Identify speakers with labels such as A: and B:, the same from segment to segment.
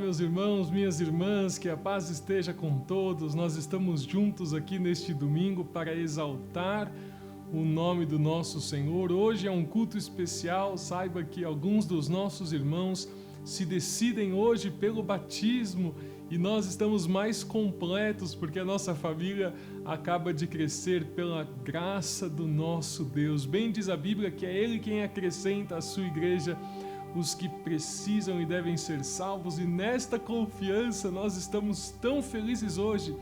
A: meus irmãos, minhas irmãs, que a paz esteja com todos. Nós estamos juntos aqui neste domingo para exaltar o nome do nosso Senhor. Hoje é um culto especial. Saiba que alguns dos nossos irmãos se decidem hoje pelo batismo e nós estamos mais completos porque a nossa família acaba de crescer pela graça do nosso Deus. Bem diz a Bíblia que é Ele quem acrescenta à sua igreja os que precisam e devem ser salvos, e nesta confiança nós estamos tão felizes hoje,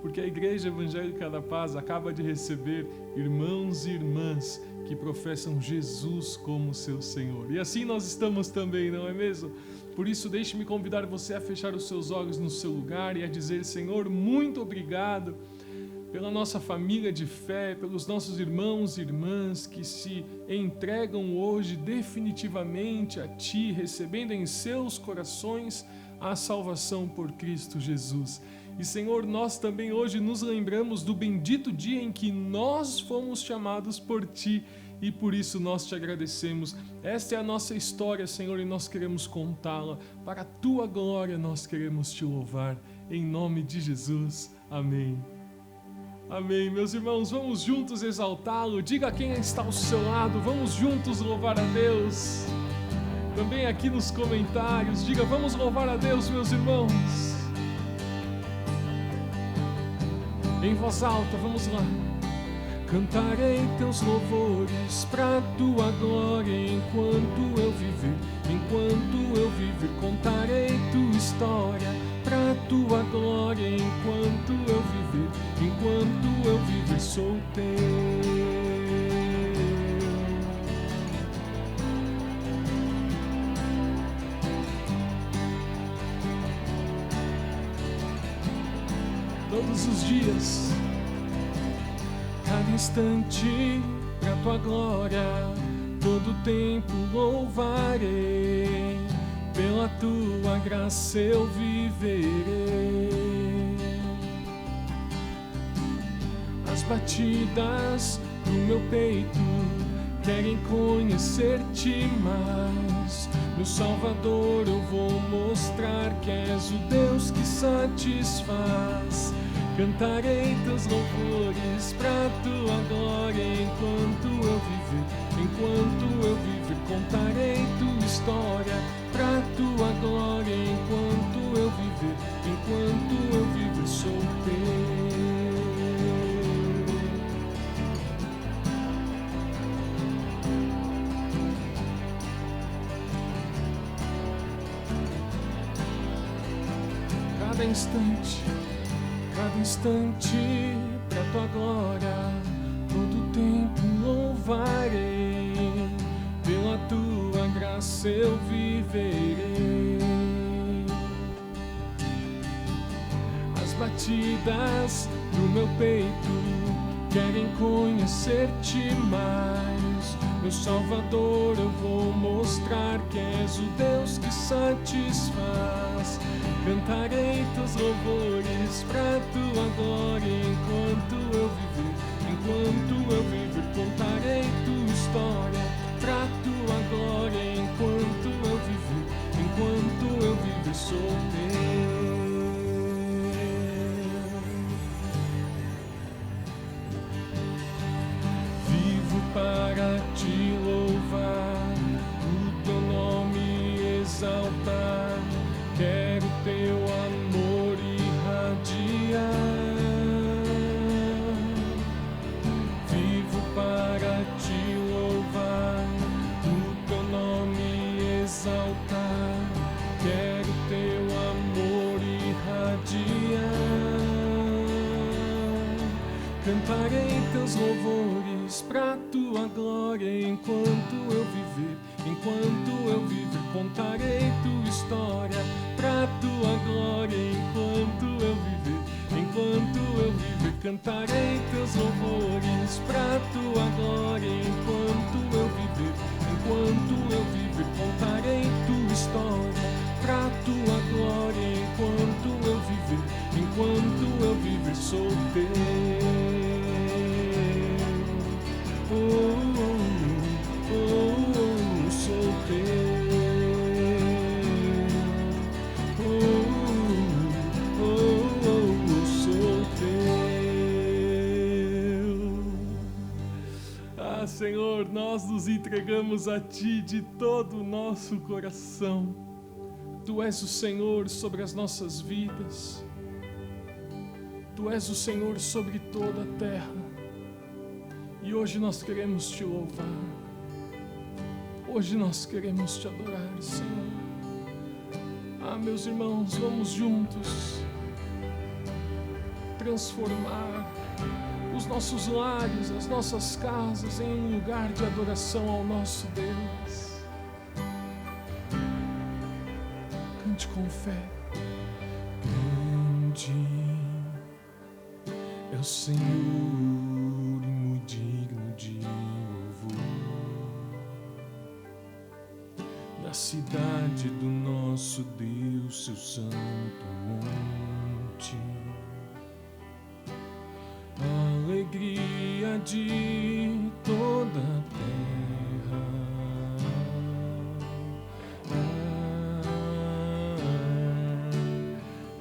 A: porque a Igreja Evangélica da Paz acaba de receber irmãos e irmãs que professam Jesus como seu Senhor. E assim nós estamos também, não é mesmo? Por isso, deixe-me convidar você a fechar os seus olhos no seu lugar e a dizer: Senhor, muito obrigado pela nossa família de fé, pelos nossos irmãos e irmãs que se entregam hoje definitivamente a Ti, recebendo em seus corações a salvação por Cristo Jesus. E Senhor, nós também hoje nos lembramos do bendito dia em que nós fomos chamados por Ti e por isso nós Te agradecemos. Esta é a nossa história, Senhor, e nós queremos contá-la. Para a Tua glória nós queremos Te louvar. Em nome de Jesus. Amém. Amém, meus irmãos, vamos juntos exaltá-lo. Diga quem está ao seu lado, vamos juntos louvar a Deus. Também aqui nos comentários, diga: vamos louvar a Deus, meus irmãos. Em voz alta, vamos lá. Cantarei teus louvores pra tua glória enquanto eu viver. Enquanto eu viver, contarei tua história pra tua glória enquanto eu viver. Enquanto eu viver, sou teu. Todos os dias, cada instante, pra tua glória, todo tempo louvarei, pela tua graça eu viverei. As batidas do meu peito querem conhecer-te mais. Meu Salvador, eu vou mostrar que és o Deus que satisfaz. Cantarei teus louvores pra tua glória enquanto eu viver. Enquanto eu viver, contarei tua história pra tua glória enquanto eu viver. Enquanto eu viver, sou teu. Cada instante, pra tua glória, todo tempo louvarei, pela tua graça eu viverei. As batidas do meu peito querem conhecer-te mais. Meu Salvador, eu vou mostrar que és o Deus que satisfaz. Cantarei teus louvores pra tua glória enquanto eu viver. Enquanto eu viver, contarei tua história pra tua glória enquanto eu viver. Enquanto eu viver, sou teu. Vivo para te louvar, o teu nome exaltar. Quero teu amor irradiar. Vivo para te louvar, o teu nome exaltar. Quero teu amor irradiar. Cantarei teus louvores pra tua glória enquanto eu viver. Enquanto eu viver, contarei tua história pra tua glória enquanto eu viver. Enquanto eu viver, cantarei teus louvores pra tua glória enquanto eu viver. Enquanto eu viver, contarei tua história pra tua glória enquanto eu viver. Enquanto eu viver, sou teu. Sou teu. Senhor, nós nos entregamos a Ti de todo o nosso coração. Tu és o Senhor sobre as nossas vidas. Tu és o Senhor sobre toda a terra. E hoje nós queremos Te louvar. Hoje nós queremos Te adorar, Senhor. Meus irmãos, vamos juntos transformar os nossos lares, as nossas casas em um lugar de adoração ao nosso Deus. Cante com fé. Grande é o Senhor e muito digno de louvor. Na cidade do nosso Deus, seu santo monte, alegria de toda a terra.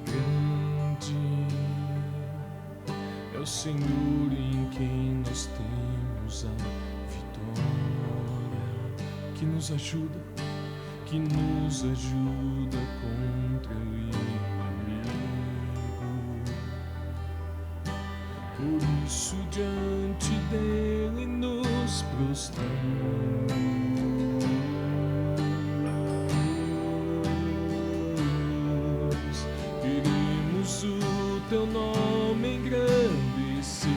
A: Grande é o Senhor em quem nós temos a vitória, que nos ajuda contra o inimigo. Por isso diante dele nos prostramos. Queremos o teu nome engrandecer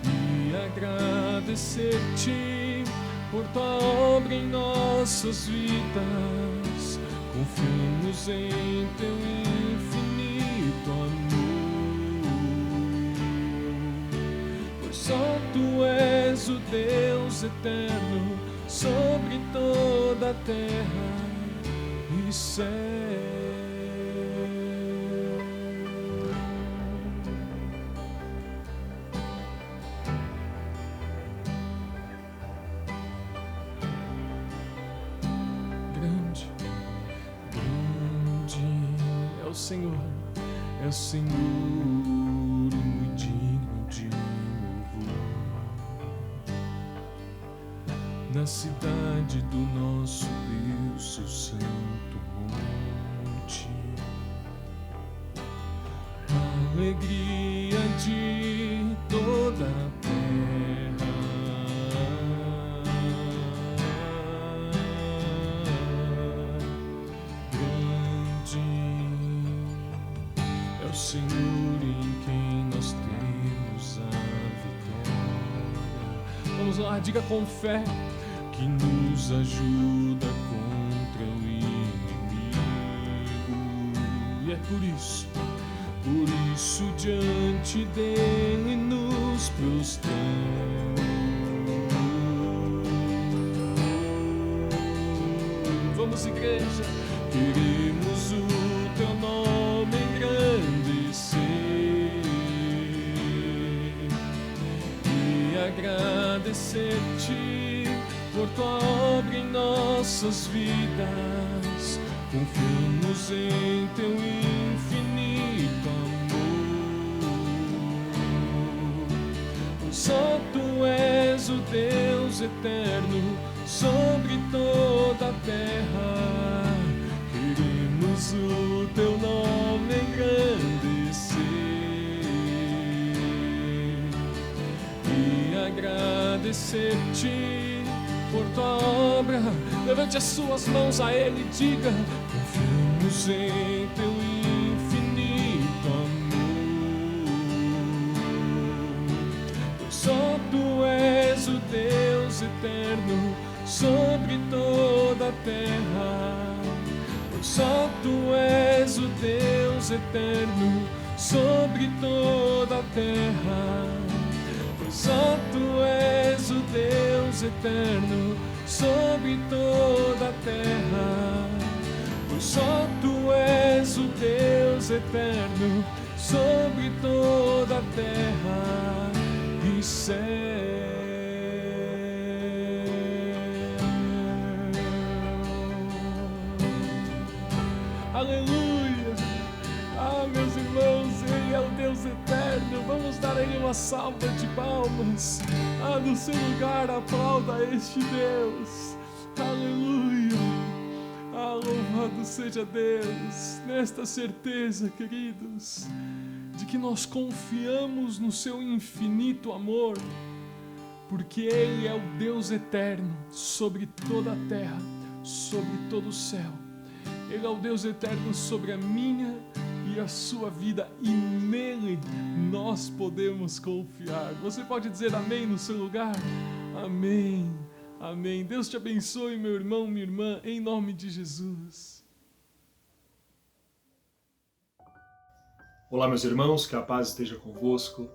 A: e agradecer-te por tua obra em nossas vidas. Confiamos em teu infinito amor, pois só tu és o Deus eterno sobre toda a terra e céu. É o Senhor muito digno de louvor. Na cidade do nosso Deus, seu santo monte, alegria de toda a terra. O Senhor em quem nós temos a vitória. Vamos lá, diga com fé, que nos ajuda contra o inimigo. E é por isso diante dele nos prostramos. Vamos, igreja, queremos o teu nome engrandecer e agradecer-te por tua obra em nossas vidas. Confiamos em teu infinito amor, só tu és o Deus eterno sobre toda a terra. Queremos o teu nome engrandecer e agradecer-te por tua obra. Levante as suas mãos a Ele e diga: confiamos em teu infinito amor, pois só tu és o Deus eterno sobre toda a terra. Só tu és o Deus eterno sobre toda a terra. Só tu és o Deus eterno sobre toda a terra. Só tu és o Deus eterno sobre toda a terra e céu. Aleluia! Meus irmãos, Ele é o Deus eterno, lindo! Vamos dar a Ele uma salva de palmas. No seu lugar, aplauda este Deus. Aleluia! Louvado seja Deus, nesta certeza, queridos, de que nós confiamos no seu infinito amor, porque Ele é o Deus eterno sobre toda a terra, sobre todo o céu. Ele é o Deus eterno sobre a minha e a sua vida, e nele nós podemos confiar. Você pode dizer amém no seu lugar? Amém, amém. Deus te abençoe, meu irmão, minha irmã, em nome de Jesus.
B: Olá, meus irmãos, que a paz esteja convosco.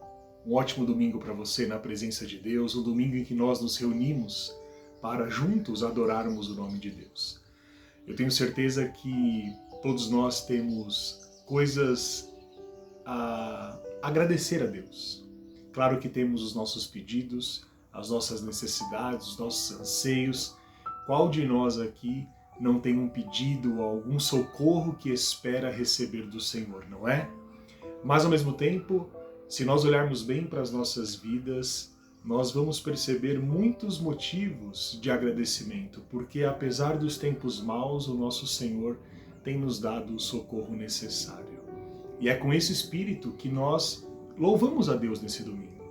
B: Um ótimo domingo para você na presença de Deus, um domingo em que nós nos reunimos para juntos adorarmos o nome de Deus. Eu tenho certeza que todos nós temos coisas a agradecer a Deus. Claro que temos os nossos pedidos, as nossas necessidades, os nossos anseios. Qual de nós aqui não tem um pedido ou algum socorro que espera receber do Senhor, não é? Mas ao mesmo tempo, se nós olharmos bem para as nossas vidas, nós vamos perceber muitos motivos de agradecimento, porque apesar dos tempos maus, o nosso Senhor tem nos dado o socorro necessário. E é com esse espírito que nós louvamos a Deus nesse domingo.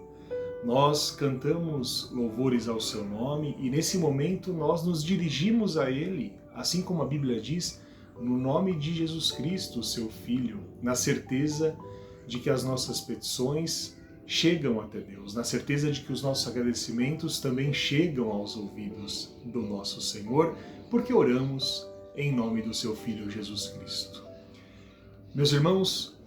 B: Nós cantamos louvores ao seu nome e nesse momento nós nos dirigimos a Ele, assim como a Bíblia diz, no nome de Jesus Cristo, seu Filho, na certeza de que as nossas petições chegam até Deus, na certeza de que os nossos agradecimentos também chegam aos ouvidos do nosso Senhor, porque oramos em nome do seu Filho Jesus Cristo. Meus irmãos,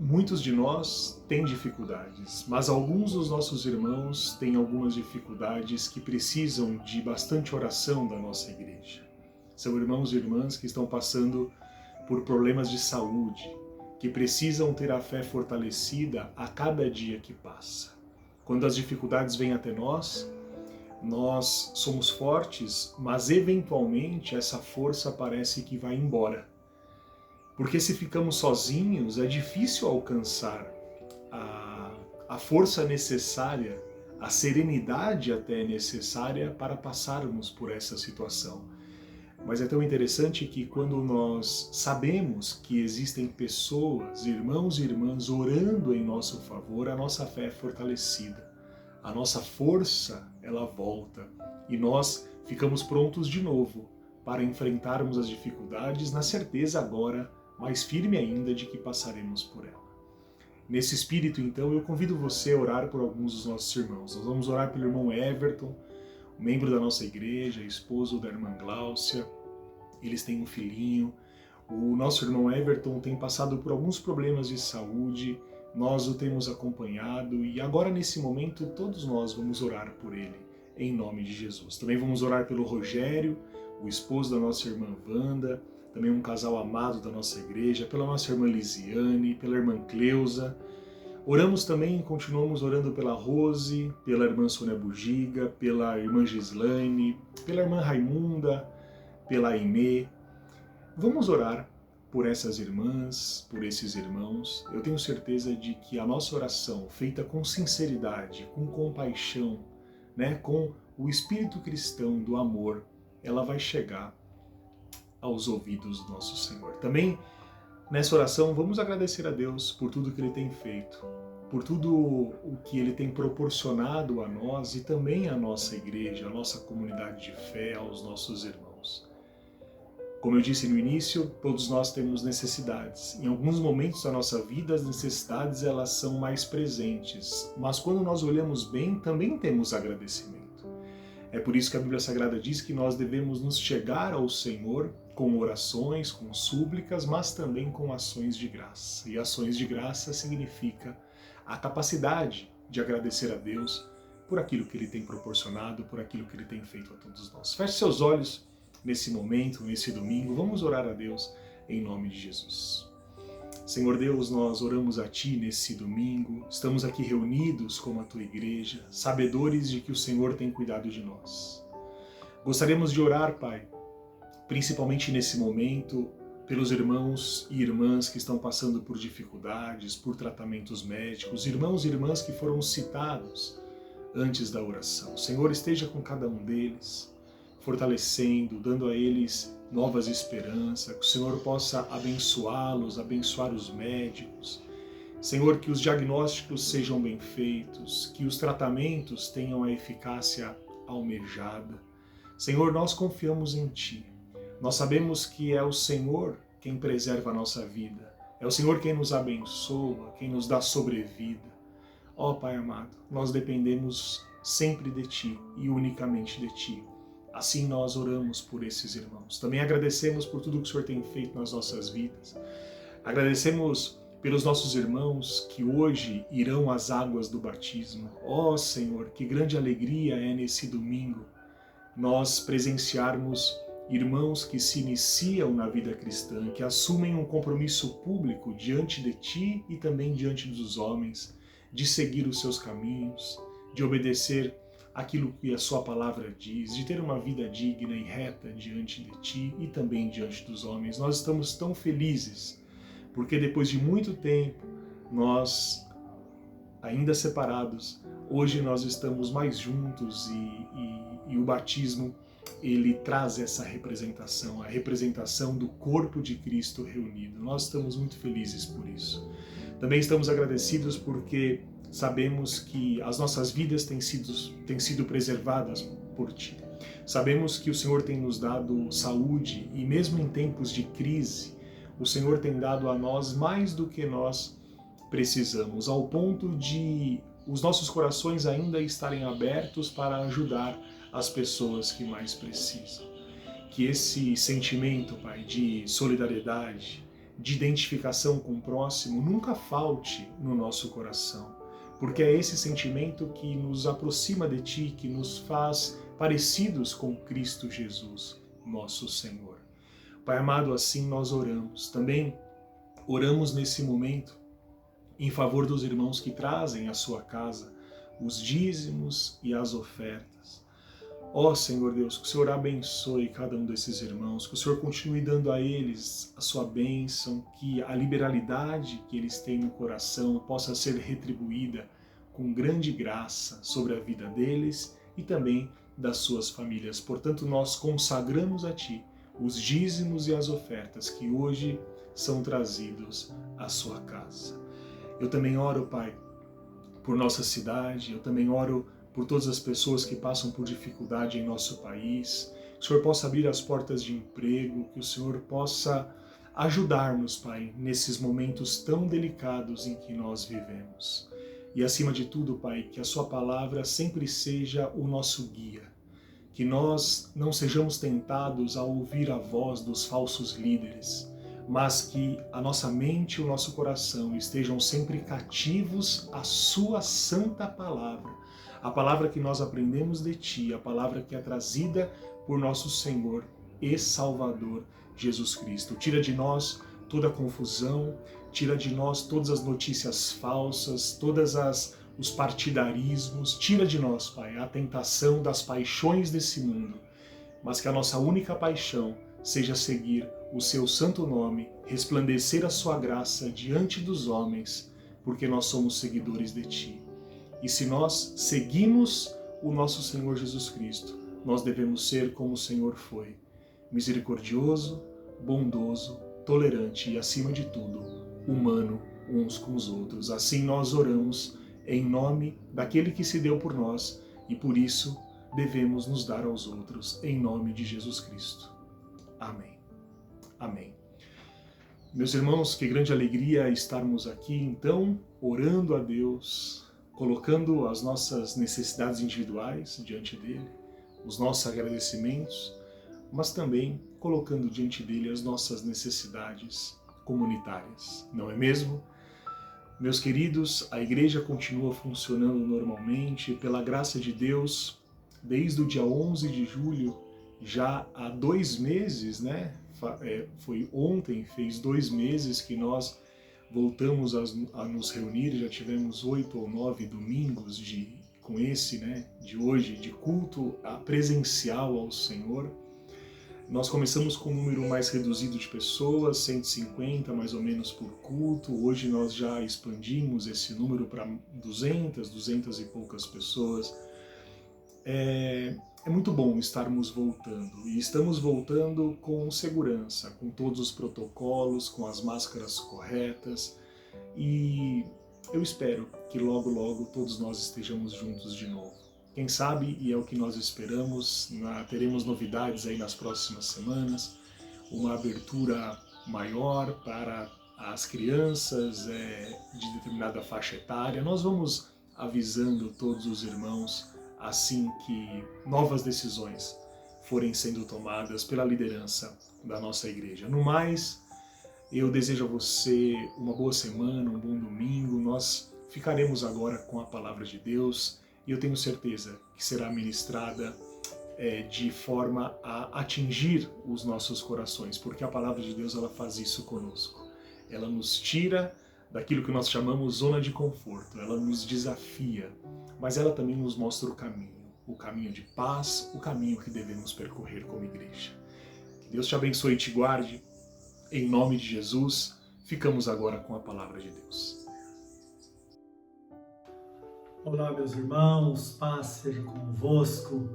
B: muitos de nós têm dificuldades, mas alguns dos nossos irmãos têm algumas dificuldades que precisam de bastante oração da nossa igreja. São irmãos e irmãs que estão passando por problemas de saúde, que precisam ter a fé fortalecida a cada dia que passa. Quando as dificuldades vêm até nós somos fortes, mas eventualmente essa força parece que vai embora. Porque se ficamos sozinhos, é difícil alcançar a força necessária, a serenidade até necessária para passarmos por essa situação. Mas é tão interessante que quando nós sabemos que existem pessoas, irmãos e irmãs, orando em nosso favor, a nossa fé é fortalecida. A nossa força, ela volta. E nós ficamos prontos de novo para enfrentarmos as dificuldades, na certeza agora, mais firme ainda, de que passaremos por ela. Nesse espírito, então, eu convido você a orar por alguns dos nossos irmãos. Nós vamos orar pelo irmão Everton, membro da nossa igreja, esposo da irmã Gláucia. Eles têm um filhinho. O nosso irmão Everton tem passado por alguns problemas de saúde, nós o temos acompanhado e agora nesse momento todos nós vamos orar por ele, em nome de Jesus. Também vamos orar pelo Rogério, o esposo da nossa irmã Wanda, também um casal amado da nossa igreja, pela nossa irmã Lisiane, pela irmã Cleusa. Oramos também, continuamos orando pela Rose, pela irmã Sônia Bugiga, pela irmã Gislaine, pela irmã Raimunda, pela Aimee. Vamos orar por essas irmãs, por esses irmãos. Eu tenho certeza de que a nossa oração, feita com sinceridade, com compaixão, com o espírito cristão do amor, ela vai chegar aos ouvidos do nosso Senhor. Também, nessa oração, vamos agradecer a Deus por tudo que Ele tem feito, por tudo o que Ele tem proporcionado a nós e também à nossa igreja, à nossa comunidade de fé, aos nossos irmãos. Como eu disse no início, todos nós temos necessidades. Em alguns momentos da nossa vida, as necessidades elas são mais presentes, mas quando nós olhamos bem, também temos agradecimento. É por isso que a Bíblia Sagrada diz que nós devemos nos chegar ao Senhor com orações, com súplicas, mas também com ações de graça. E ações de graça significa a capacidade de agradecer a Deus por aquilo que Ele tem proporcionado, por aquilo que Ele tem feito a todos nós. Feche seus olhos nesse momento, nesse domingo, vamos orar a Deus em nome de Jesus. Senhor Deus, nós oramos a Ti nesse domingo, estamos aqui reunidos como a Tua igreja, sabedores de que o Senhor tem cuidado de nós. Gostaríamos de orar, Pai, principalmente nesse momento, pelos irmãos e irmãs que estão passando por dificuldades, por tratamentos médicos, irmãos e irmãs que foram citados antes da oração. Senhor, esteja com cada um deles, fortalecendo, dando a eles novas esperanças, que o Senhor possa abençoá-los, abençoar os médicos. Senhor, que os diagnósticos sejam bem feitos, que os tratamentos tenham a eficácia almejada. Senhor, nós confiamos em Ti. Nós sabemos que é o Senhor quem preserva a nossa vida. É o Senhor quem nos abençoa, quem nos dá sobrevida. Ó Pai amado, nós dependemos sempre de Ti e unicamente de Ti. Assim nós oramos por esses irmãos. Também agradecemos por tudo que o Senhor tem feito nas nossas vidas. Agradecemos pelos nossos irmãos que hoje irão às águas do batismo. Ó Senhor, que grande alegria é nesse domingo nós presenciarmos irmãos que se iniciam na vida cristã, que assumem um compromisso público diante de Ti e também diante dos homens, de seguir os seus caminhos, de obedecer aquilo que a Sua palavra diz, de ter uma vida digna e reta diante de Ti e também diante dos homens. Nós estamos tão felizes, porque depois de muito tempo, nós, ainda separados, hoje nós estamos mais juntos e o batismo, ele traz essa representação, a representação do corpo de Cristo reunido. Nós estamos muito felizes por isso. Também estamos agradecidos porque sabemos que as nossas vidas têm sido preservadas por Ti. Sabemos que o Senhor tem nos dado saúde e mesmo em tempos de crise, o Senhor tem dado a nós mais do que nós precisamos, ao ponto de os nossos corações ainda estarem abertos para ajudar as pessoas que mais precisam. Que esse sentimento, Pai, de solidariedade, de identificação com o próximo, nunca falte no nosso coração, porque é esse sentimento que nos aproxima de Ti, que nos faz parecidos com Cristo Jesus, nosso Senhor. Pai amado, assim nós oramos. Também oramos nesse momento em favor dos irmãos que trazem à sua casa os dízimos e as ofertas. Ó Senhor Deus, que o Senhor abençoe cada um desses irmãos, que o Senhor continue dando a eles a sua bênção, que a liberalidade que eles têm no coração possa ser retribuída com grande graça sobre a vida deles e também das suas famílias. Portanto, nós consagramos a Ti os dízimos e as ofertas que hoje são trazidos à sua casa. Eu também oro, Pai, por nossa cidade, eu também oro por todas as pessoas que passam por dificuldade em nosso país, que o Senhor possa abrir as portas de emprego, que o Senhor possa ajudar-nos, Pai, nesses momentos tão delicados em que nós vivemos. E acima de tudo, Pai, que a Sua palavra sempre seja o nosso guia, que nós não sejamos tentados a ouvir a voz dos falsos líderes, mas que a nossa mente e o nosso coração estejam sempre cativos à Sua santa palavra, a palavra que nós aprendemos de Ti, a palavra que é trazida por nosso Senhor e Salvador Jesus Cristo. Tira de nós toda a confusão, tira de nós todas as notícias falsas, os partidarismos, tira de nós, Pai, a tentação das paixões desse mundo, mas que a nossa única paixão seja seguir o Seu santo nome, resplandecer a Sua graça diante dos homens, porque nós somos seguidores de Ti. E se nós seguimos o nosso Senhor Jesus Cristo, nós devemos ser como o Senhor foi, misericordioso, bondoso, tolerante e, acima de tudo, humano uns com os outros. Assim nós oramos em nome daquele que se deu por nós e por isso devemos nos dar aos outros, em nome de Jesus Cristo. Amém. Amém. Meus irmãos, que grande alegria estarmos aqui, então, orando a Deus, colocando as nossas necessidades individuais diante dele, os nossos agradecimentos, mas também colocando diante dele as nossas necessidades comunitárias, não é mesmo? Meus queridos, a igreja continua funcionando normalmente, pela graça de Deus, desde o dia 11 de julho, já há 2 meses, né? Foi ontem, fez 2 meses que nós voltamos a nos reunir, já tivemos 8 ou 9 domingos com esse, né, de hoje, de culto presencial ao Senhor. Nós começamos com um número mais reduzido de pessoas, 150 mais ou menos por culto. Hoje nós já expandimos esse número para 200 e poucas pessoas. É muito bom estarmos voltando, e estamos voltando com segurança, com todos os protocolos, com as máscaras corretas, e eu espero que logo, logo todos nós estejamos juntos de novo. Quem sabe, e é o que nós esperamos, teremos novidades aí nas próximas semanas, uma abertura maior para as crianças de determinada faixa etária. Nós vamos avisando todos os irmãos assim que novas decisões forem sendo tomadas pela liderança da nossa igreja. No mais, eu desejo a você uma boa semana, um bom domingo. Nós ficaremos agora com a palavra de Deus e eu tenho certeza que será ministrada de forma a atingir os nossos corações, porque a palavra de Deus ela faz isso conosco. Ela nos tira daquilo que nós chamamos zona de conforto, ela nos desafia, mas ela também nos mostra o caminho de paz, o caminho que devemos percorrer como igreja. Que Deus te abençoe e te guarde, em nome de Jesus. Ficamos agora com a palavra de Deus.
C: Olá, meus irmãos, paz seja convosco.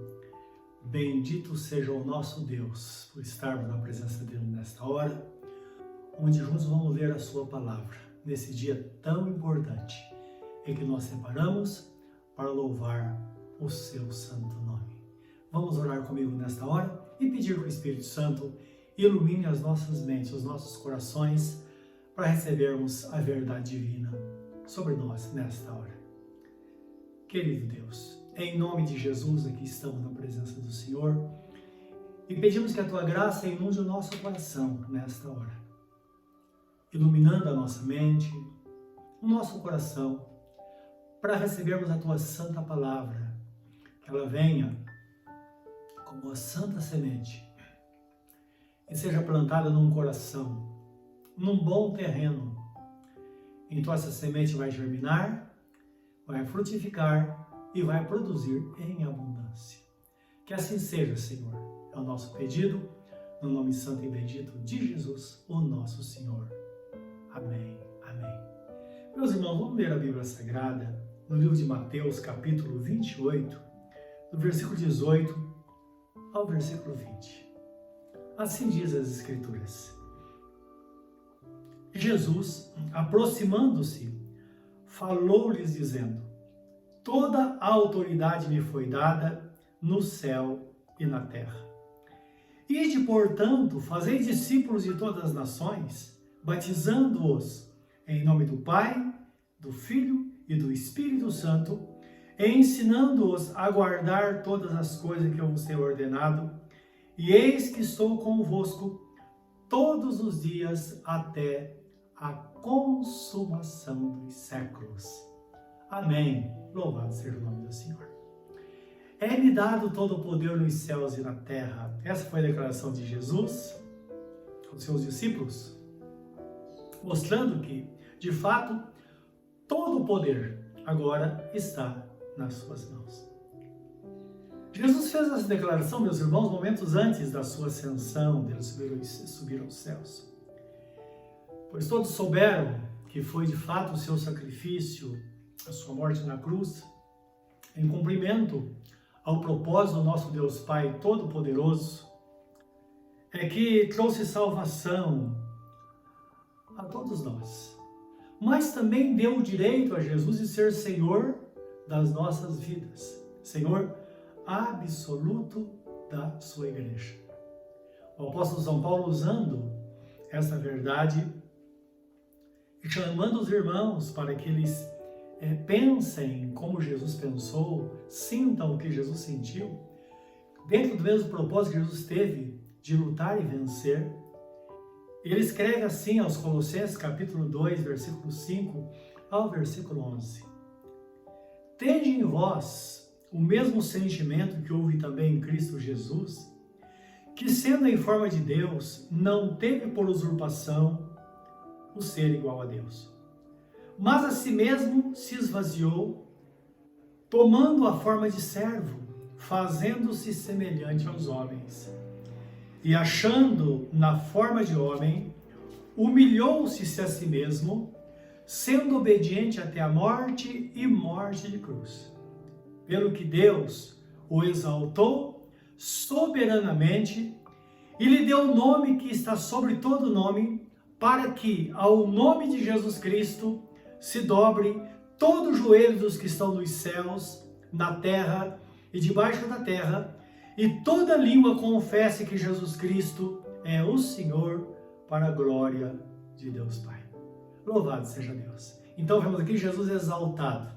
C: Bendito seja o nosso Deus por estarmos na presença dele nesta hora, onde juntos vamos ler a sua palavra, nesse dia tão importante em que nós separamos para louvar o seu santo nome. Vamos orar comigo nesta hora e pedir que o Espírito Santo ilumine as nossas mentes, os nossos corações, para recebermos a verdade divina sobre nós nesta hora. Querido Deus, em nome de Jesus, aqui estamos na presença do Senhor e pedimos que a Tua graça inunde o nosso coração nesta hora, iluminando a nossa mente, o nosso coração, para recebermos a Tua santa palavra, que ela venha como a santa semente e seja plantada num coração, num bom terreno. Então essa semente vai germinar, vai frutificar e vai produzir em abundância. Que assim seja, Senhor. É o nosso pedido, no nome santo e bendito de Jesus, o nosso Senhor. Amém. Amém. Meus irmãos, vamos ler a Bíblia Sagrada no livro de Mateus, capítulo 28, do versículo 18 ao versículo 20. Assim diz as Escrituras. Jesus, aproximando-se, falou-lhes dizendo: toda a autoridade me foi dada no céu e na terra. Ide, portanto, fazei discípulos de todas as nações, batizando-os em nome do Pai, do Filho e do Espírito Santo, e ensinando-os a guardar todas as coisas que eu vos tenho ordenado, e eis que estou convosco todos os dias até a consumação dos séculos. Amém. Louvado seja o nome do Senhor. É-me dado todo o poder nos céus e na terra. Essa foi a declaração de Jesus aos seus discípulos, mostrando que, de fato, todo o poder agora está nas suas mãos. Jesus fez essa declaração, meus irmãos, momentos antes da sua ascensão, dele subir aos céus. Pois todos souberam que foi de fato o seu sacrifício, a sua morte na cruz, em cumprimento ao propósito do nosso Deus Pai Todo-Poderoso, é que trouxe salvação a todos nós, mas também deu o direito a Jesus de ser Senhor das nossas vidas, Senhor absoluto da sua igreja. O apóstolo São Paulo, usando essa verdade e chamando os irmãos para que eles pensem como Jesus pensou, sintam o que Jesus sentiu, dentro do mesmo propósito que Jesus teve de lutar e vencer, ele escreve assim aos Colossenses, capítulo 2, versículo 5 ao versículo 11. Tende em vós o mesmo sentimento que houve também em Cristo Jesus, que sendo em forma de Deus, não teve por usurpação o ser igual a Deus, mas a si mesmo se esvaziou, tomando a forma de servo, fazendo-se semelhante aos homens. e achando na forma de homem, humilhou-se a si mesmo, sendo obediente até a morte e morte de cruz. Pelo que Deus o exaltou soberanamente e lhe deu o nome que está sobre todo nome, para que ao nome de Jesus Cristo se dobre todo o joelho dos que estão nos céus, na terra e debaixo da terra, e toda língua confesse que Jesus Cristo é o Senhor, para a glória de Deus Pai. Louvado seja Deus. Então vemos aqui Jesus exaltado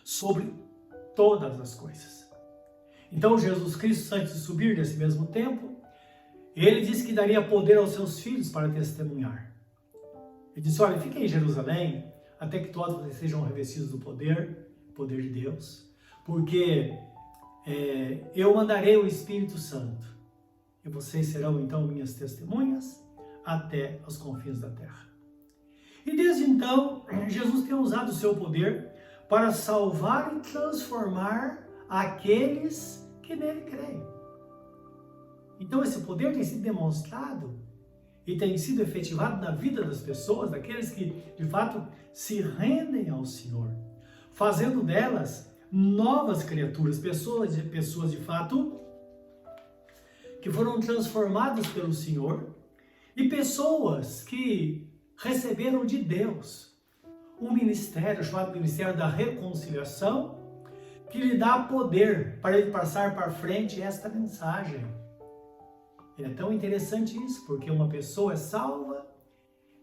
C: sobre todas as coisas. Então Jesus Cristo, antes de subir nesse mesmo tempo, ele disse que daria poder aos seus filhos para testemunhar. Ele disse, olha, fiquem em Jerusalém, até que todos vocês sejam revestidos do poder de Deus, porque eu mandarei o Espírito Santo, e vocês serão então minhas testemunhas até os confins da terra. E desde então, Jesus tem usado o seu poder para salvar e transformar aqueles que nele creem. Então esse poder tem sido demonstrado e tem sido efetivado na vida das pessoas, daqueles que de fato se rendem ao Senhor, fazendo delas novas criaturas, pessoas de fato que foram transformadas pelo Senhor, e pessoas que receberam de Deus um ministério chamado Ministério da Reconciliação, que lhe dá poder para ele passar para frente esta mensagem. É tão interessante isso, porque uma pessoa é salva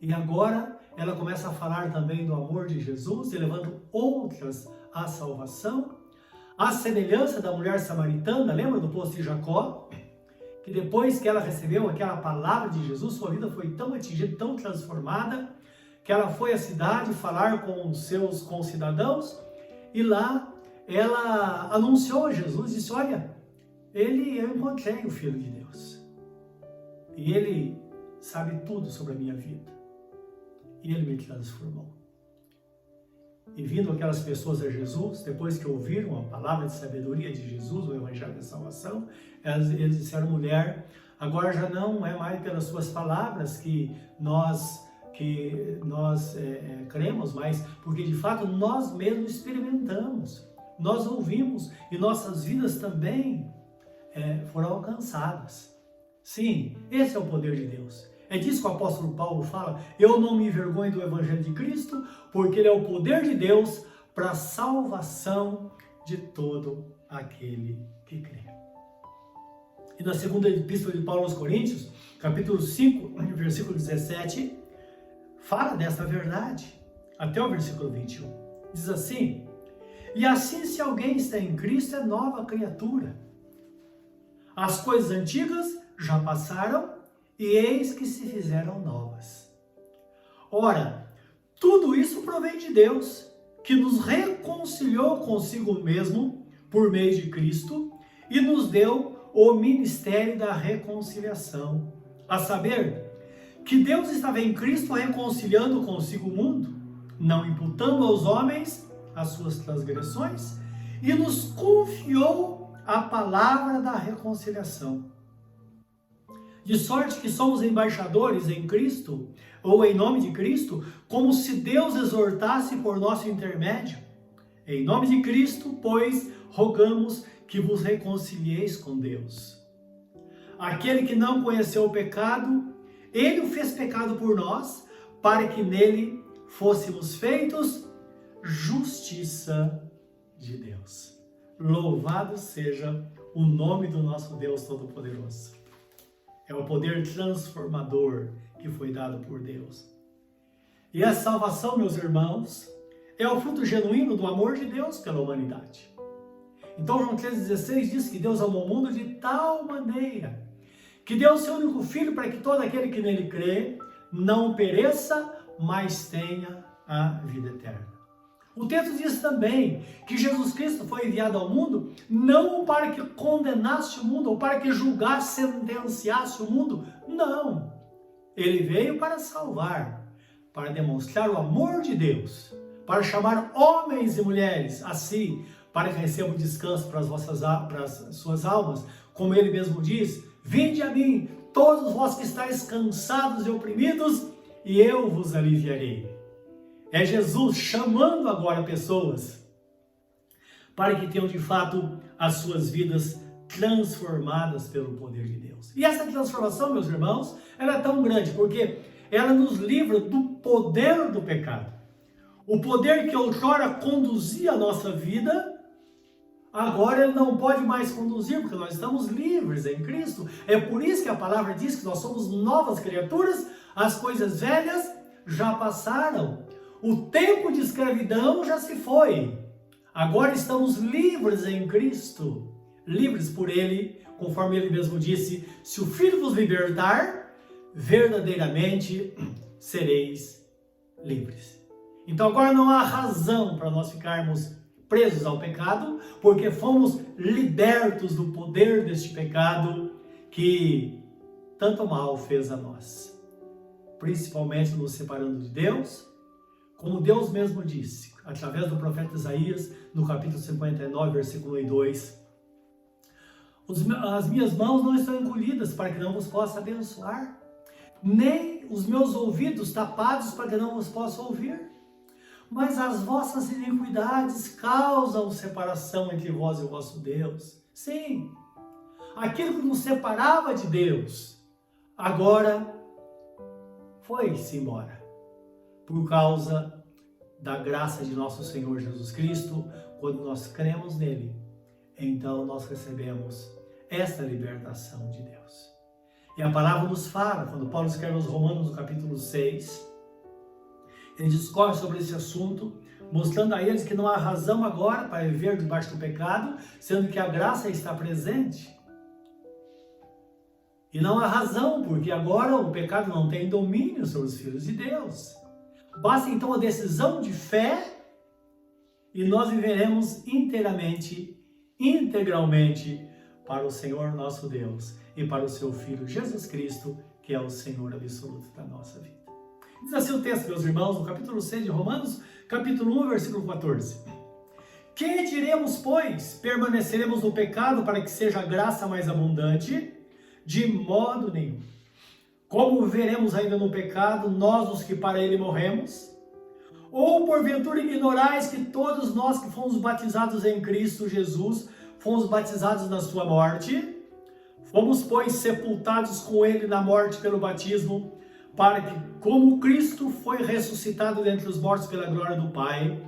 C: e agora ela começa a falar também do amor de Jesus, elevando outras à salvação. A semelhança da mulher samaritana, lembra do poço de Jacó? Que depois que ela recebeu aquela palavra de Jesus, sua vida foi tão atingida, tão transformada, que ela foi à cidade falar com os seus concidadãos, e lá ela anunciou a Jesus, disse, olha, eu encontrei o Filho de Deus, e ele sabe tudo sobre a minha vida, e ele me transformou. E vindo aquelas pessoas a Jesus, depois que ouviram a palavra de sabedoria de Jesus, o Evangelho da Salvação, eles disseram, mulher, agora já não é mais pelas suas palavras que nós cremos, mas porque de fato nós mesmos experimentamos, nós ouvimos e nossas vidas também foram alcançadas. Sim, esse é o poder de Deus. É disso que o apóstolo Paulo fala, eu não me envergonho do Evangelho de Cristo, porque ele é o poder de Deus para a salvação de todo aquele que crê. E na segunda epístola de Paulo aos Coríntios, capítulo 5, versículo 17, fala dessa verdade, até o versículo 21. Diz assim, e assim se alguém está em Cristo, é nova criatura. As coisas antigas já passaram, e eis que se fizeram novas. Ora, tudo isso provém de Deus, que nos reconciliou consigo mesmo por meio de Cristo e nos deu o ministério da reconciliação. A saber, que Deus estava em Cristo reconciliando consigo o mundo, não imputando aos homens as suas transgressões, e nos confiou a palavra da reconciliação. De sorte que somos embaixadores em Cristo, ou em nome de Cristo, como se Deus exortasse por nosso intermédio. Em nome de Cristo, pois, rogamos que vos reconcilieis com Deus. Aquele que não conheceu o pecado, ele o fez pecado por nós, para que nele fôssemos feitos justiça de Deus. Louvado seja o nome do nosso Deus Todo-Poderoso. É o poder transformador que foi dado por Deus. E a salvação, meus irmãos, é o fruto genuíno do amor de Deus pela humanidade. Então João 3,16 diz que Deus amou o mundo de tal maneira que deu o seu único Filho para que todo aquele que nele crê não pereça, mas tenha a vida eterna. O texto diz também que Jesus Cristo foi enviado ao mundo não para que condenasse o mundo ou para que julgasse, sentenciasse o mundo. Não. Ele veio para salvar, para demonstrar o amor de Deus, para chamar homens e mulheres a si, para que recebam descanso para as suas almas. Como ele mesmo diz, Vinde a mim, todos vós que estáis cansados e oprimidos, e eu vos aliviarei. É Jesus chamando agora pessoas para que tenham de fato as suas vidas transformadas pelo poder de Deus. E essa transformação, meus irmãos, ela é tão grande porque ela nos livra do poder do pecado. O poder que outrora conduzia a nossa vida, agora ele não pode mais conduzir, porque nós estamos livres em Cristo. É por isso que a palavra diz que nós somos novas criaturas, as coisas velhas já passaram. O tempo de escravidão já se foi. Agora estamos livres em Cristo, livres por Ele, conforme Ele mesmo disse, se o Filho vos libertar, verdadeiramente sereis livres. Então agora não há razão para nós ficarmos presos ao pecado, porque fomos libertos do poder deste pecado que tanto mal fez a nós, principalmente nos separando de Deus, como Deus mesmo disse, através do profeta Isaías, no capítulo 59, versículo 1 e 2, as minhas mãos não estão encolhidas para que não vos possa abençoar, nem os meus ouvidos tapados para que não vos possa ouvir. Mas as vossas iniquidades causam separação entre vós e o vosso Deus. Sim, aquilo que nos separava de Deus, agora foi-se embora. Por causa da graça de nosso Senhor Jesus Cristo, quando nós cremos nele, então nós recebemos esta libertação de Deus. E a palavra nos fala, quando Paulo escreve aos Romanos, no capítulo 6, ele discorre sobre esse assunto, mostrando a eles que não há razão agora para viver debaixo do pecado, sendo que a graça está presente. E não há razão, porque agora o pecado não tem domínio sobre os filhos de Deus. Basta então a decisão de fé e nós viveremos integralmente para o Senhor nosso Deus e para o seu Filho Jesus Cristo, que é o Senhor absoluto da nossa vida. Diz assim o texto, meus irmãos, no capítulo 6 de Romanos, capítulo 1, versículo 14. Que diremos, pois? Permaneceremos no pecado para que seja a graça mais abundante? De modo nenhum. Como viveremos ainda no pecado, nós os que para ele morremos? Ou porventura ignorais que todos nós que fomos batizados em Cristo Jesus, fomos batizados na sua morte? Fomos, pois, sepultados com ele na morte pelo batismo, para que, como Cristo foi ressuscitado dentre os mortos pela glória do Pai,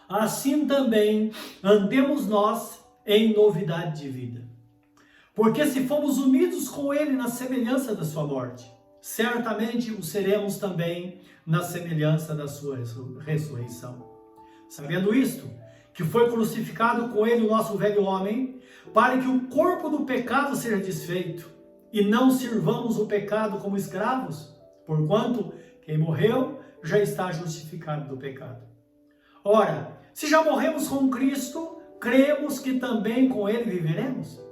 C: assim também andemos nós em novidade de vida. Porque se fomos unidos com ele na semelhança da sua morte, certamente o seremos também na semelhança da sua ressurreição. Sabendo isto, que foi crucificado com ele o nosso velho homem, para que o corpo do pecado seja desfeito, e não sirvamos o pecado como escravos, porquanto quem morreu já está justificado do pecado. Ora, se já morremos com Cristo, cremos que também com ele viveremos,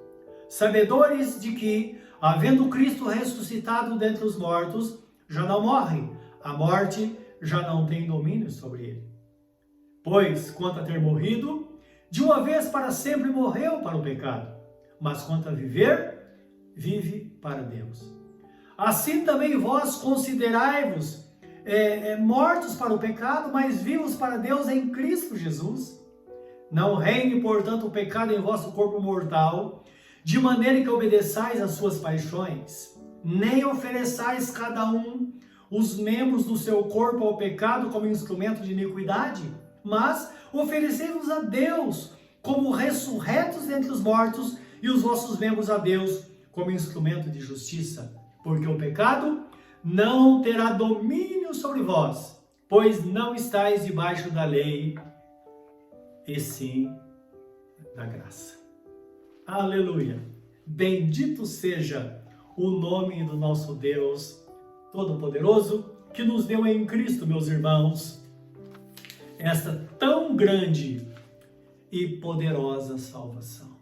C: sabedores de que, havendo Cristo ressuscitado dentre os mortos, já não morre, a morte já não tem domínio sobre ele. Pois, quanto a ter morrido, de uma vez para sempre morreu para o pecado, mas quanto a viver, vive para Deus. Assim também vós considerai-vos mortos para o pecado, mas vivos para Deus em Cristo Jesus. Não reine, portanto, o pecado em vosso corpo mortal, de maneira que obedeçais às suas paixões, nem ofereçais cada um os membros do seu corpo ao pecado como instrumento de iniquidade, mas oferecei-vos a Deus como ressurretos dentre os mortos e os vossos membros a Deus como instrumento de justiça, porque o pecado não terá domínio sobre vós, pois não estáis debaixo da lei, e sim da graça. Aleluia! Bendito seja o nome do nosso Deus Todo-Poderoso, que nos deu em Cristo, meus irmãos, esta tão grande e poderosa salvação.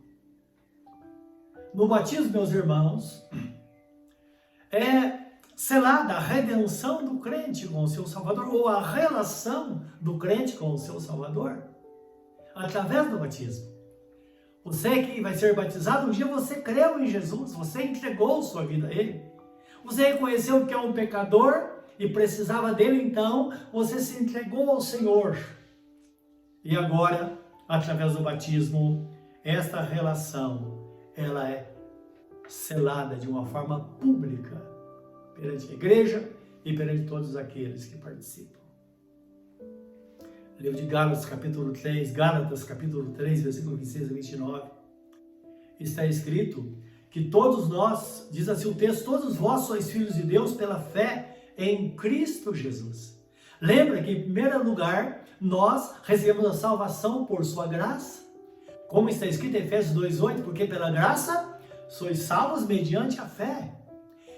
C: No batismo, meus irmãos, é selada a redenção do crente com o seu Salvador, ou a relação do crente com o seu Salvador, através do batismo. Você que vai ser batizado, um dia você creu em Jesus, você entregou sua vida a Ele. Você reconheceu que é um pecador e precisava dele, então você se entregou ao Senhor. E agora, através do batismo, esta relação, ela é selada de uma forma pública perante a igreja e perante todos aqueles que participam. Livro de Gálatas, capítulo 3, versículo 26 a 29, está escrito que todos nós, diz assim o texto, todos vós sois filhos de Deus pela fé em Cristo Jesus. Lembra que, em primeiro lugar, nós recebemos a salvação por sua graça, como está escrito em Efésios 2:8, porque pela graça sois salvos mediante a fé.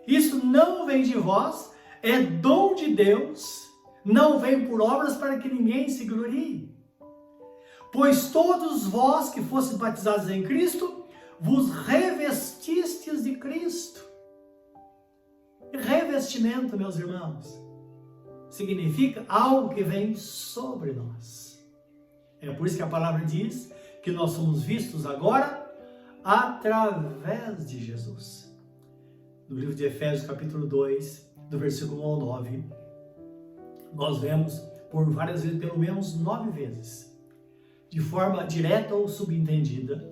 C: Isso não vem de vós, é dom de Deus, não vem por obras para que ninguém se glorie. Pois todos vós que fostes batizados em Cristo, vos revestistes de Cristo. Revestimento, meus irmãos, significa algo que vem sobre nós. É por isso que a palavra diz que nós somos vistos agora através de Jesus. No livro de Efésios, capítulo 2, do versículo 1 ao 9, nós vemos por várias vezes, pelo menos 9 vezes, de forma direta ou subentendido,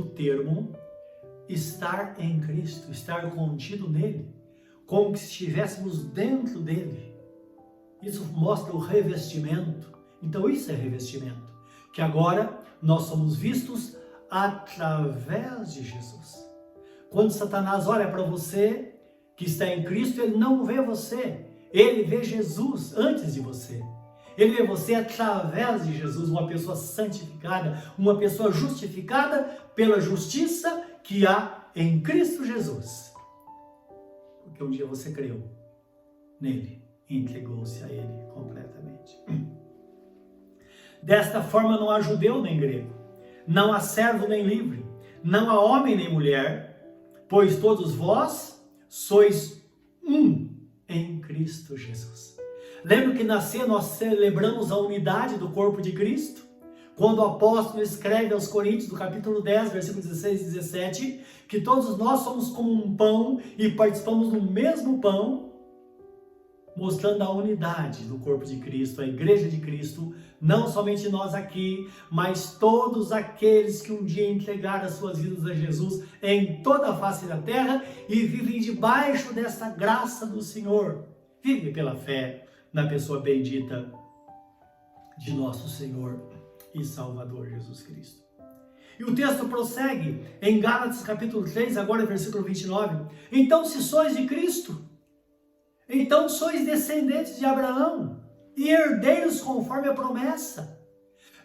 C: o termo estar em Cristo, estar contido nele, como se estivéssemos dentro dele. Isso mostra o revestimento. Então isso é revestimento, que agora nós somos vistos através de Jesus. Quando Satanás olha para você que está em Cristo, ele não vê você, ele vê Jesus antes de você. Ele vê você através de Jesus, uma pessoa santificada, uma pessoa justificada pela justiça que há em Cristo Jesus. Porque um dia você creu nele e entregou-se a ele completamente. Desta forma não há judeu nem grego, não há servo nem livre, não há homem nem mulher, pois todos vós sois um em Cristo Jesus. Lembra que na ceia nós celebramos a unidade do corpo de Cristo? Quando o apóstolo escreve aos Coríntios, no capítulo 10, versículos 16 e 17, que todos nós somos como um pão e participamos do mesmo pão, mostrando a unidade do corpo de Cristo, a igreja de Cristo, não somente nós aqui, mas todos aqueles que um dia entregaram as suas vidas a Jesus em toda a face da terra e vivem debaixo dessa graça do Senhor. Vive pela fé na pessoa bendita de nosso Senhor e Salvador Jesus Cristo. E o texto prossegue em Gálatas capítulo 3, agora versículo 29. Então, se sois de Cristo, então sois descendentes de Abraão e herdeiros conforme a promessa.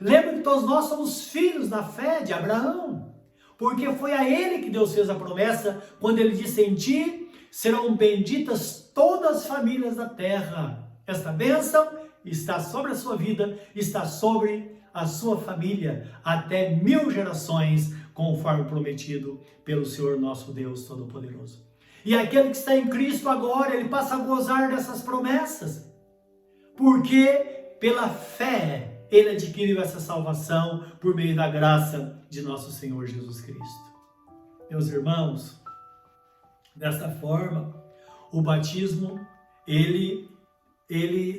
C: Lembra que todos nós somos filhos da fé de Abraão, porque foi a ele que Deus fez a promessa quando ele disse: em ti serão benditas todas as famílias da terra. Esta bênção está sobre a sua vida, está sobre a sua família, até 1000 gerações, conforme prometido pelo Senhor nosso Deus Todo-Poderoso. E aquele que está em Cristo agora, ele passa a gozar dessas promessas, porque pela fé ele adquiriu essa salvação por meio da graça de nosso Senhor Jesus Cristo. Meus irmãos, desta forma, o batismo, ele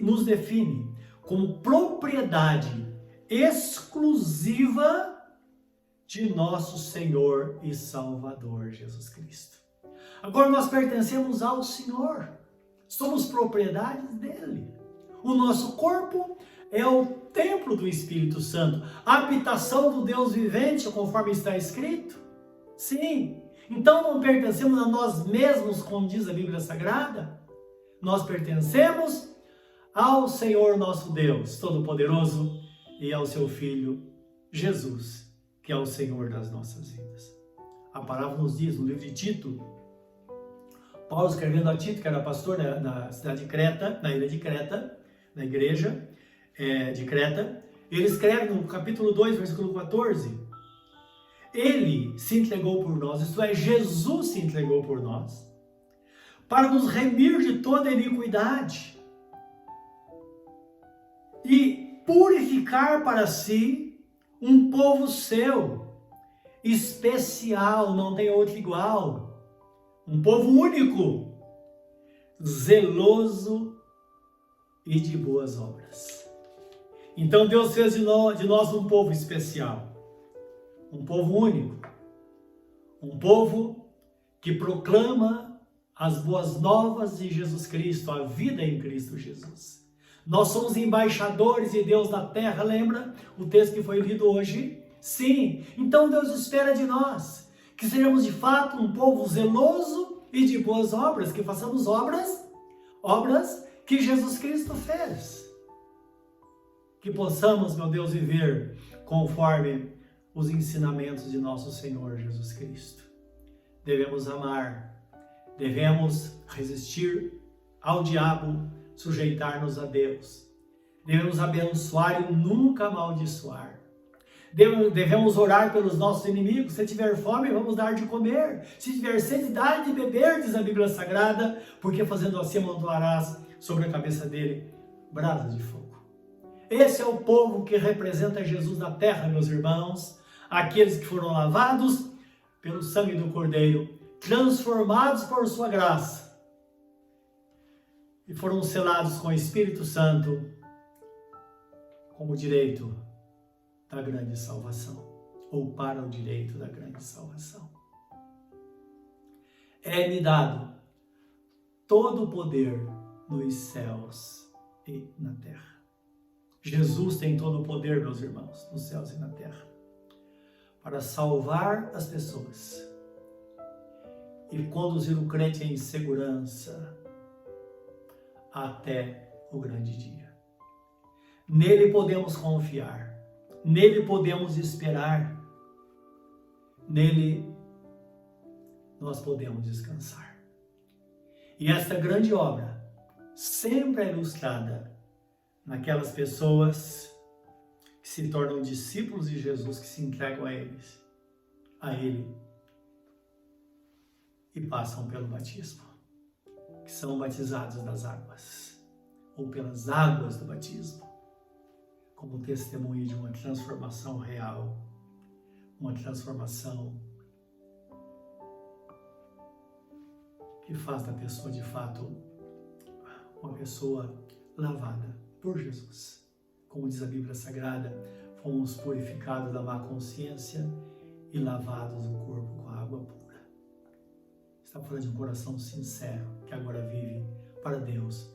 C: nos define como propriedade exclusiva de nosso Senhor e Salvador Jesus Cristo. Agora nós pertencemos ao Senhor, somos propriedades dele. O nosso corpo é o templo do Espírito Santo, a habitação do Deus vivente, conforme está escrito. Sim, então não pertencemos a nós mesmos, como diz a Bíblia Sagrada. Nós pertencemos ao Senhor nosso Deus Todo-Poderoso e ao seu Filho Jesus, que é o Senhor das nossas vidas. A palavra nos diz no livro de Tito, Paulo escrevendo a Tito, que era pastor na cidade de Creta, na ilha de Creta, na igreja de Creta, ele escreve no capítulo 2, versículo 14, ele se entregou por nós, isto é, Jesus se entregou por nós, para nos remir de toda iniquidade e purificar para si um povo seu, especial, não tem outro igual, um povo único, zeloso e de boas obras. Então Deus fez de nós um povo especial, um povo único, um povo que proclama as boas novas de Jesus Cristo, a vida em Cristo Jesus. Nós somos embaixadores de Deus na terra, lembra o texto que foi lido hoje? Sim, então Deus espera de nós que sejamos de fato um povo zeloso e de boas obras, que façamos obras que Jesus Cristo fez. Que possamos, meu Deus, viver conforme os ensinamentos de nosso Senhor Jesus Cristo. Devemos amar, devemos resistir ao diabo, sujeitar-nos a Deus. Devemos abençoar e nunca amaldiçoar. Devemos orar pelos nossos inimigos. Se tiver fome, vamos dar de comer. Se tiver sede, dá de beber, diz a Bíblia Sagrada, porque fazendo assim amontoarás sobre a cabeça dele brasas de fogo. Esse é o povo que representa Jesus na terra, meus irmãos, aqueles que foram lavados pelo sangue do Cordeiro, transformados por sua graça e foram selados com o Espírito Santo como direito da grande salvação, ou para o direito da grande salvação. É-me dado todo o poder nos céus e na terra. Jesus tem todo o poder, meus irmãos, nos céus e na terra, para salvar as pessoas e conduzir o crente em segurança até o grande dia. Nele podemos confiar, nele podemos esperar, nele nós podemos descansar. E esta grande obra sempre é ilustrada naquelas pessoas que se tornam discípulos de Jesus, que se entregam a Ele e passam pelo batismo, que são batizados das águas, ou pelas águas do batismo, como testemunho de uma transformação real, uma transformação que faz da pessoa de fato uma pessoa lavada por Jesus. Como diz a Bíblia Sagrada, fomos purificados da má consciência e lavados no corpo com a água pura. Está falando de um coração sincero que agora vive para Deus,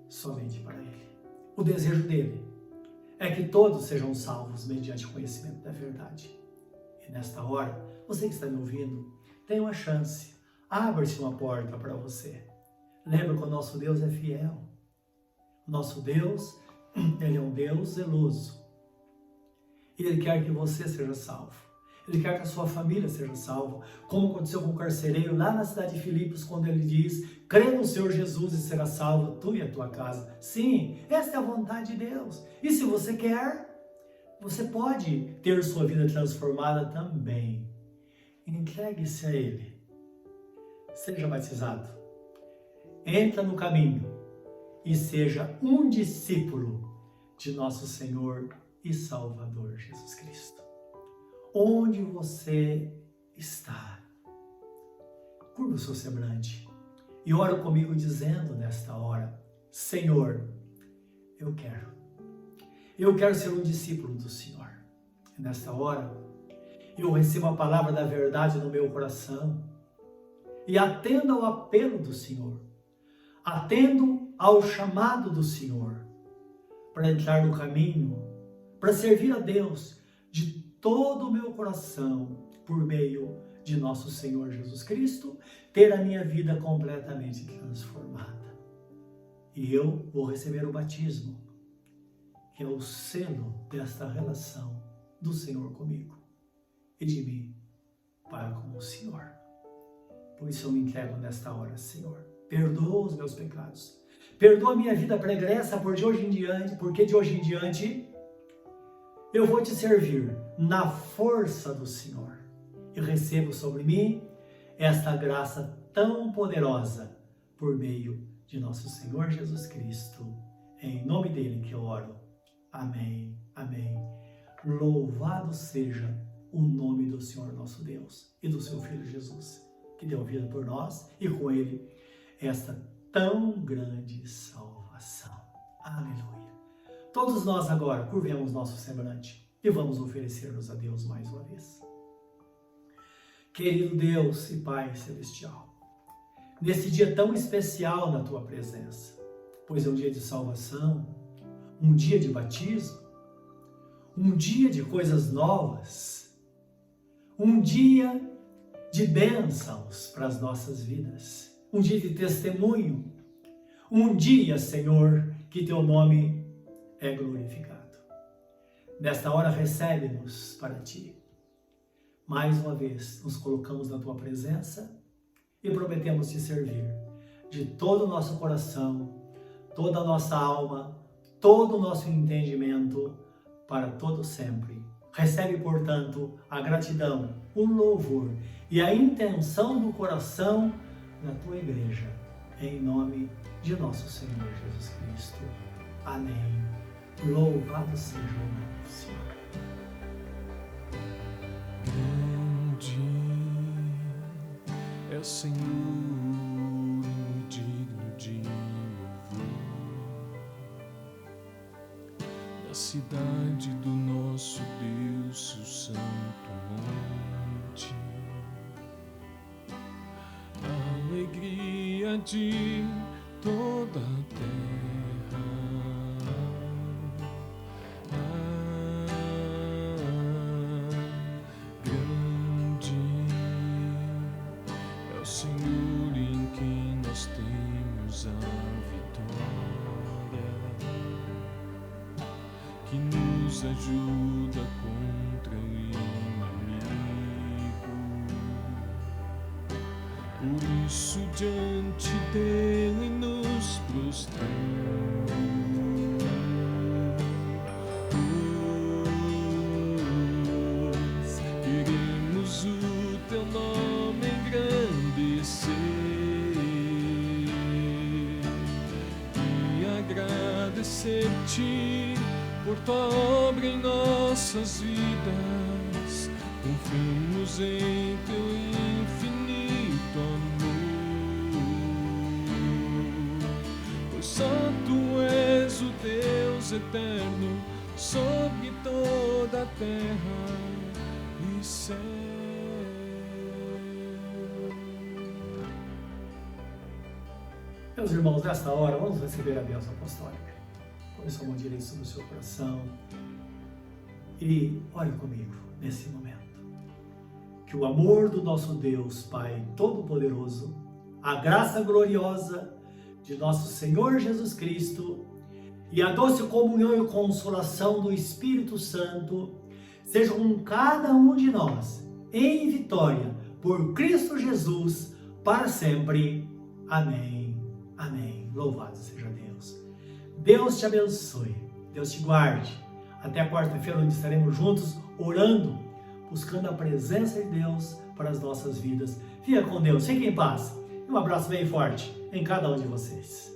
C: somente para Ele. O desejo dele é que todos sejam salvos mediante o conhecimento da verdade. E nesta hora, você que está me ouvindo, tem uma chance. Abre-se uma porta para você. Lembra que o nosso Deus é fiel. Nosso Deus, Ele é um Deus zeloso. E Ele quer que você seja salvo. Ele quer que a sua família seja salva. Como aconteceu com o carcereiro lá na cidade de Filipos, quando ele diz: crê no Senhor Jesus e será salvo tu e a tua casa. Sim, essa é a vontade de Deus. E se você quer, você pode ter sua vida transformada também. Entregue-se a Ele. Seja batizado. Entra no caminho e seja um discípulo de nosso Senhor e Salvador Jesus Cristo. Onde você está, curva o seu semblante e ora comigo dizendo nesta hora: Senhor, eu quero ser um discípulo do Senhor. E nesta hora, eu recebo a palavra da verdade no meu coração e atendo ao apelo do Senhor, atendo ao chamado do Senhor para entrar no caminho, para servir a Deus de todo o meu coração por meio de nosso Senhor Jesus Cristo, ter a minha vida completamente transformada. E eu vou receber o batismo, que é o selo desta relação do Senhor comigo e de mim para com o Senhor. Por isso eu me entrego nesta hora, Senhor. Perdoa os meus pecados. Perdoa a minha vida pregressa, porque de hoje em diante eu vou te servir na força do Senhor. E recebo sobre mim esta graça tão poderosa por meio de nosso Senhor Jesus Cristo. É em nome dele que eu oro. Amém, amém. Louvado seja o nome do Senhor nosso Deus e do seu Filho Jesus, que deu vida por nós e com ele esta tão grande salvação. Aleluia. Todos nós agora curvemos nosso semblante e vamos oferecer-nos a Deus mais uma vez. Querido Deus e Pai Celestial, nesse dia tão especial na Tua presença, pois é um dia de salvação, um dia de batismo, um dia de coisas novas, um dia de bênçãos para as nossas vidas, um dia de testemunho, um dia, Senhor, que Teu nome é glorificado. Nesta hora, recebe-nos para Ti. Mais uma vez, nos colocamos na Tua presença e prometemos Te servir de todo o nosso coração, toda a nossa alma, todo o nosso entendimento, para todo sempre. Recebe, portanto, a gratidão, o louvor e a intenção do coração na Tua igreja, em nome de nosso Senhor Jesus Cristo. Amém. Louvado seja o nome do Senhor.
A: Grande é o Senhor, digno de louvor, na cidade do nosso Deus, o santo monte. A alegria de toda a terra. Grande é o Senhor em quem nós temos a vitória, que nos ajuda contra o inimigo. Por isso diante dele nos prostramos. Queremos o Teu nome engrandecer e agradecer-Te por Tua obra em nossas vidas. Confiamos em Teu infinito amor, pois só Tu és o Deus eterno sobre toda a terra e céu.
C: Meus irmãos, nesta hora, vamos receber a bênção apostólica. Põe sua mão direita sobre o seu coração e ore comigo nesse momento. Que o amor do nosso Deus, Pai Todo-Poderoso, a graça gloriosa de nosso Senhor Jesus Cristo e a doce comunhão e consolação do Espírito Santo sejam com cada um de nós, em vitória, por Cristo Jesus, para sempre. Amém. Amém. Louvado seja Deus. Deus te abençoe. Deus te guarde. Até a quarta-feira, onde estaremos juntos, orando, buscando a presença de Deus para as nossas vidas. Fica com Deus. Fique em paz. E um abraço bem forte em cada um de vocês.